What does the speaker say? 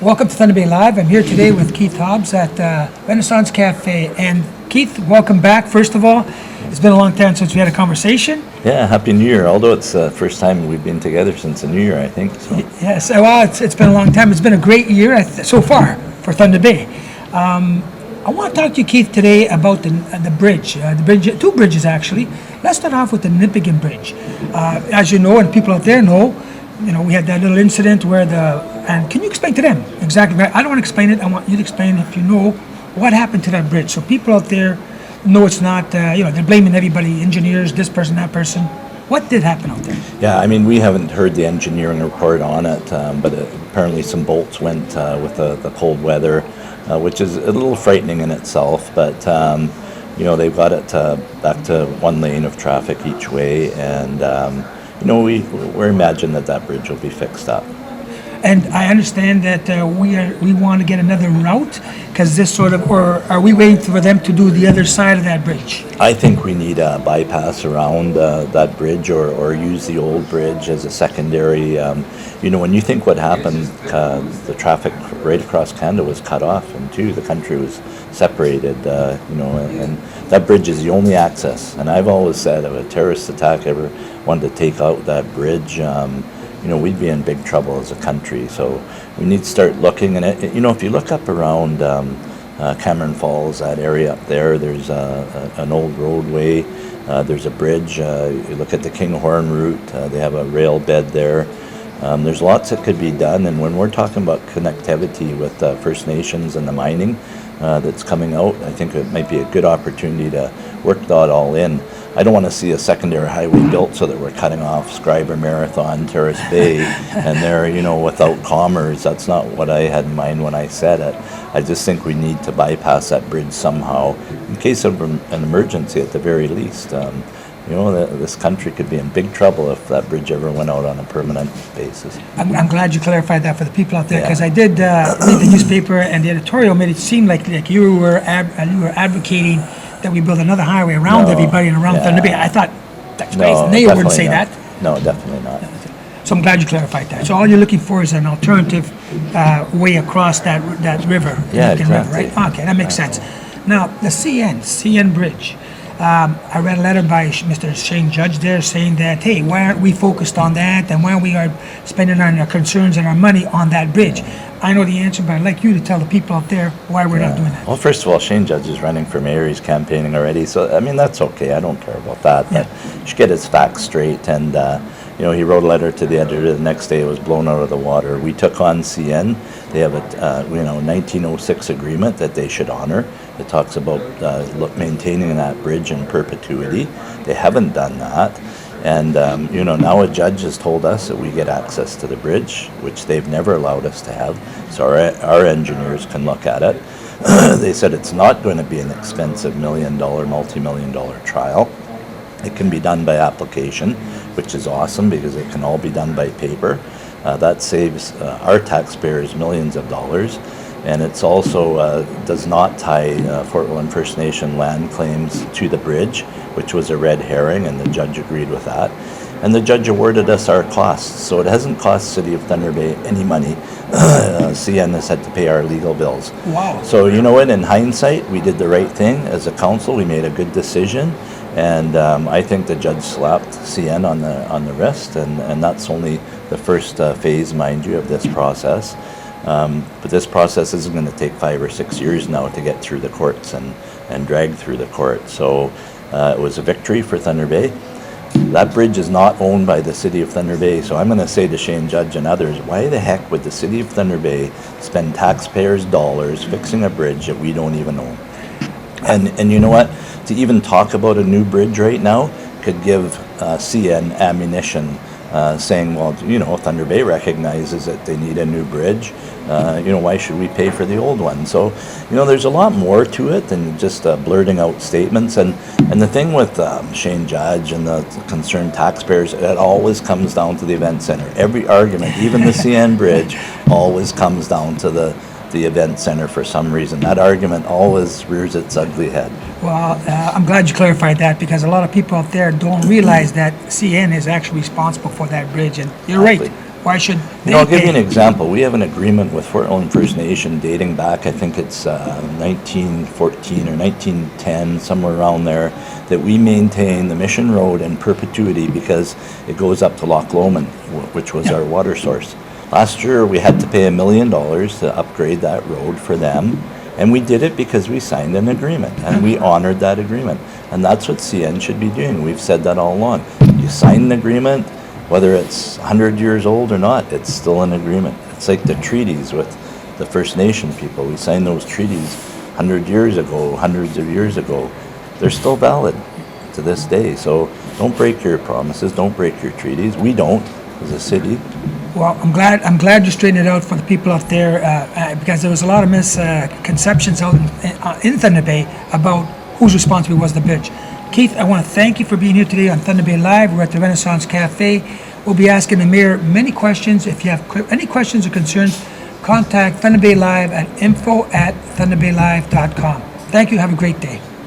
Welcome to Thunder Bay Live. I'm here today with Keith Hobbs at Renaissance Cafe. And Keith, welcome back. First of all, it's been a long time since we had a conversation. Yeah, Happy New Year. Although it's the first time we've been together since the New Year, I think. So. Yes, well, it's been a long time. It's been a great year so far for Thunder Bay. I want to talk to you, Keith, today about the bridge. Two bridges actually. Let's start off with the Nipigon Bridge. As you know, and people out there know, we had that little incident where and can you explain to them exactly? I don't want to explain it. I want you to explain if you know what happened to that bridge, so people out there know it's not. They're blaming everybody, engineers, this person, that person. What did happen out there? Yeah, I mean, we haven't heard the engineering report on it, but apparently some bolts went with the cold weather, which is a little frightening in itself. But they've got it back to one lane of traffic each way, and we're imagining that bridge will be fixed up. And I understand that we want to get another route, because or are we waiting for them to do the other side of that bridge? I think we need a bypass around that bridge, or use the old bridge as a secondary. When you think what happened, the traffic right across Canada was cut off, and the country was separated. And that bridge is the only access. And I've always said, if a terrorist attack ever wanted to take out that bridge, we'd be in big trouble as a country. So we need to start looking. And if you look up around Cameron Falls, that area up there, there's an old roadway. There's a bridge. You look at the Kinghorn route. They have a rail bed there. There's lots that could be done. And when we're talking about connectivity with First Nations and the mining that's coming out, I think it might be a good opportunity to work that all in. I don't want to see a secondary highway built so that we're cutting off Scriber Marathon, Terrace Bay, and they're, without commerce. That's not what I had in mind when I said it. I just think we need to bypass that bridge somehow, in case of an emergency at the very least. This country could be in big trouble if that bridge ever went out on a permanent basis. I'm glad you clarified that for the people out there, because I did read the newspaper, and the editorial made it seem like you were advocating that we build another highway around everybody and around Thunder Bay. I thought, that's crazy. They wouldn't say that. No, definitely not. So I'm glad you clarified that. So all you're looking for is an alternative way across that river. Yeah, exactly. River, right? Okay, that makes sense. Now, the CN Bridge. I read a letter by Mr. Shane Judge there saying that, hey, why aren't we focused on that, and why aren't we spending our concerns and our money on that bridge? I know the answer, but I'd like you to tell the people out there why we're not doing that. Well, first of all, Shane Judge is running for mayor. He's campaigning already. So, that's okay. I don't care about that. But you should get his facts straight. And, he wrote a letter to the editor. The next day it was blown out of the water. We took on CN. They have a 1906 agreement that they should honor. It talks about maintaining that bridge in perpetuity. They haven't done that. And, now a judge has told us that we get access to the bridge, which they've never allowed us to have. So our engineers can look at it. They said it's not going to be an expensive multi-million-dollar trial. It can be done by application, which is awesome because it can all be done by paper. That saves our taxpayers millions of dollars. And it's also does not tie Fort William First Nation land claims to the bridge, which was a red herring, and the judge agreed with that. And the judge awarded us our costs, so it hasn't cost City of Thunder Bay any money. CN has had to pay our legal bills. Wow. So in hindsight, we did the right thing as a council. We made a good decision, and I think the judge slapped CN on the wrist, and that's only the first phase, mind you, of this process. But this process isn't going to take 5 or 6 years now to get through the courts and drag through the court. So it was a victory for Thunder Bay. That bridge is not owned by the City of Thunder Bay. So I'm going to say to Shane Judge and others, why the heck would the City of Thunder Bay spend taxpayers' dollars fixing a bridge that we don't even own? And you know what? To even talk about a new bridge right now could give CN ammunition. Saying, well, Thunder Bay recognizes that they need a new bridge. Why should we pay for the old one? So, there's a lot more to it than just blurting out statements. And the thing with Shane Judge and the concerned taxpayers, it always comes down to the event center. Every argument, even the CN Bridge, always comes down to the event center for some reason. That argument always rears its ugly head. Well, I'm glad you clarified that, because a lot of people out there don't realize that CN is actually responsible for that bridge. And you're right. Why should they I'll give you an pay? example. We have an agreement with Fort William First Nation dating back, I think it's 1914 or 1910, somewhere around there, that we maintain the Mission Road in perpetuity because it goes up to Loch Lomond, which was our water source. Last year, we had to pay $1 million to upgrade that road for them, and we did it because we signed an agreement, and we honored that agreement. And that's what CN should be doing. We've said that all along. You sign an agreement, whether it's 100 years old or not, it's still an agreement. It's like the treaties with the First Nation people. We signed those treaties 100 years ago, hundreds of years ago. They're still valid to this day. So don't break your promises, don't break your treaties. We don't, as a city. Well, I'm glad you straightened it out for the people out there because there was a lot of misconceptions out in Thunder Bay about whose responsibility was the bridge. Keith, I want to thank you for being here today on Thunder Bay Live. We're at the Renaissance Cafe. We'll be asking the mayor many questions. If you have any questions or concerns, contact Thunder Bay Live at info@thunderbaylive.com. Thank you. Have a great day.